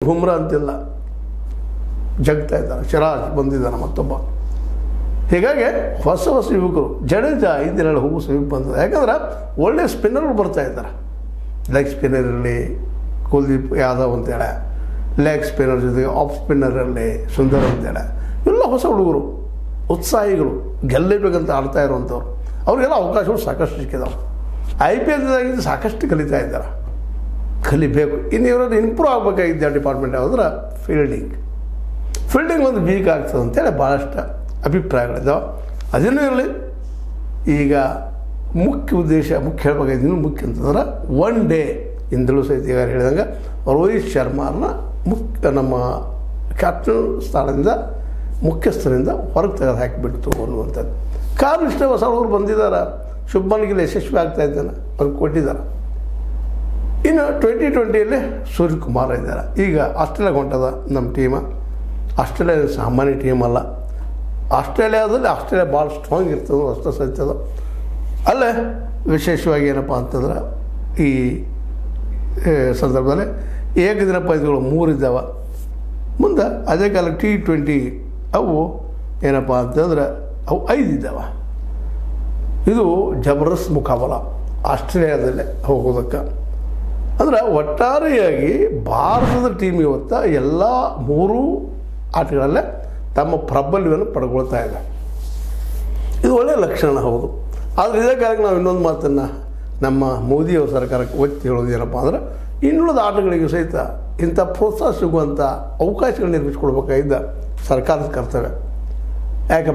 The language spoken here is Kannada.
ಬುಮ್ರಾ ಅಂತಿಲ್ಲ, ಜಗ್ತಾ ಇದ್ದಾರೆ. ಸಿರಾಜ್ ಬಂದಿದ್ದಾನೆ ಮತ್ತೊಬ್ಬ. ಹೀಗಾಗಿ ಹೊಸ ಯುವಕರು. ಜಡೇಜಾ ಹಿಂದಿನಲ್ಲಿ ಹೋಗೋ ಸಮೀಪ ಬಂದಿದೆ. ಯಾಕಂದ್ರೆ ಒಳ್ಳೆಯ ಸ್ಪಿನ್ನರ್ಗಳು ಬರ್ತಾ ಇದ್ದಾರೆ. ಲೆಗ್ ಸ್ಪಿನ್ನರ್ ಇರಲಿ ಕುಲ್ದೀಪ್ ಯಾದವ್ ಅಂತೇಳಿ, ಲೆಗ್ ಸ್ಪಿನ್ನರ್ ಜೊತೆಗೆ ಆಫ್ ಸ್ಪಿನ್ನರ್ ಇರಲಿ ಸುಂದರ್ ಅಂತೇಳಿ, ಎಲ್ಲ ಹೊಸ ಹುಡುಗರು, ಉತ್ಸಾಹಿಗಳು, ಗೆಲ್ಲಬೇಕಂತ ಆಡ್ತಾ ಇರುವಂಥವ್ರು. ಅವ್ರಿಗೆಲ್ಲ ಅವಕಾಶಗಳು ಸಾಕಷ್ಟು ಸಿಕ್ಕಿದಾವೆ. IPL ಸಾಕಷ್ಟು ಕಲಿತಾ ಇದ್ದಾರೆ, ಕಲಿಬೇಕು. ಇನ್ನು ಇವರಲ್ಲಿ ಇಂಪ್ರೂವ್ ಆಗಬೇಕಾಗಿದ್ದ ಡಿಪಾರ್ಟ್ಮೆಂಟ್ ಯಾವುದ್ರೆ ಫೀಲ್ಡಿಂಗ್ ಒಂದು ವೀಕ್ ಆಗ್ತದೆ ಅಂತೇಳಿ ಭಾಳಷ್ಟು ಅಭಿಪ್ರಾಯಗಳಿದ್ದಾವೆ. ಅದನ್ನೂ ಇರಲಿ. ಈಗ ಮುಖ್ಯ ಹೇಳಬೇಕಾಗಿದ್ದು ಇನ್ನೂ ಮುಖ್ಯ ಅಂತಂದ್ರೆ ಒನ್ ಡೇ ಇಂದಲೂ ಸಹಿತ ಈಗ ಹೇಳಿದಂಗೆ ರೋಹಿತ್ ಶರ್ಮಾರನ್ನ ನಮ್ಮ ಕ್ಯಾಪ್ಟನ್ ಸ್ಥಾನದಿಂದ ಮುಖ್ಯಸ್ಥರಿಂದ ಹೊರಗೆ ತೆಗೆದು ಹಾಕಿಬಿಡ್ತು ಅನ್ನುವಂಥದ್ದು. ಕಾರಣ ಇಷ್ಟೇ, ಹೊಸ ಹುಡುಗರು ಬಂದಿದ್ದಾರೆ. ಶುಭ್ಮನ್ ಗಿಲ್ ಯಶಸ್ವಿ ಆಗ್ತಾ ಇದ್ದಾನೆ, ಅವ್ರಿಗೆ ಕೊಟ್ಟಿದ್ದಾರೆ. ಇನ್ನು 2020 ಸೂರ್ಯಕುಮಾರ್ ಇದ್ದಾರೆ. ಈಗ ಆಸ್ಟ್ರೇಲಿಯಾಗೆ ಹೊಂಟದ ನಮ್ಮ ಟೀಮ. ಆಸ್ಟ್ರೇಲಿಯಾ ಸಾಮಾನ್ಯ ಟೀಮ್ ಅಲ್ಲ. ಆಸ್ಟ್ರೇಲಿಯಾ ಭಾಳ ಸ್ಟ್ರಾಂಗ್ ಇರ್ತದೆ, ಅಷ್ಟು ಸತ್ಯದ. ಅಲ್ಲೇ ವಿಶೇಷವಾಗಿ ಏನಪ್ಪ ಅಂತಂದ್ರೆ ಈ ಸಂದರ್ಭದಲ್ಲಿ ಏಕದಿನ ಪಂದ್ಯಗಳು 3 ಇದ್ದಾವೆ. ಮುಂದೆ ಅದೇ ಕಾಲಕ್ಕೆ T20 ಅವು ಏನಪ್ಪ ಅಂತಂದ್ರೆ ಅವು 5 ಇದ್ದಾವೆ. ಇದು ಜಬರ್ದಸ್ತ್ ಮುಖಾಬಲ ಆಸ್ಟ್ರೇಲಿಯಾದಲ್ಲೇ ಹೋಗೋದಕ್ಕೆ. ಅಂದ್ರೆ ಒಟ್ಟಾರೆಯಾಗಿ ಭಾರತದ ಟೀಮ್ ಇವತ್ತು ಎಲ್ಲ 3 ಆಟಗಳಲ್ಲೇ ತಮ್ಮ ಪ್ರಾಬಲ್ಯವನ್ನು ಪಡ್ಕೊಳ್ತಾ ಇದೆ. ಇದು ಒಳ್ಳೆಯ ಲಕ್ಷಣ ಹೌದು. ಆದರೆ ಇದೇ ಕಾಲಕ್ಕೆ ನಾವು ಇನ್ನೊಂದು ಮಾತನ್ನು ನಮ್ಮ ಮೋದಿಯವರ ಸರ್ಕಾರಕ್ಕೆ ಒತ್ತಿ ಹೇಳೋದು ಏನಪ್ಪ ಅಂದ್ರೆ, ಇನ್ನುಳಿದ ಆಟಗಳಿಗೆ ಸಹಿತ ಇಂಥ ಪ್ರೋತ್ಸಾಹ ಸಿಗುವಂಥ ಅವಕಾಶಗಳು ನಿರ್ಮಿಸ್ಕೊಡ್ಬೇಕಾಗಿದ್ದ ಸರ್ಕಾರದ ಕರ್ತವ್ಯ. ಯಾಕೆ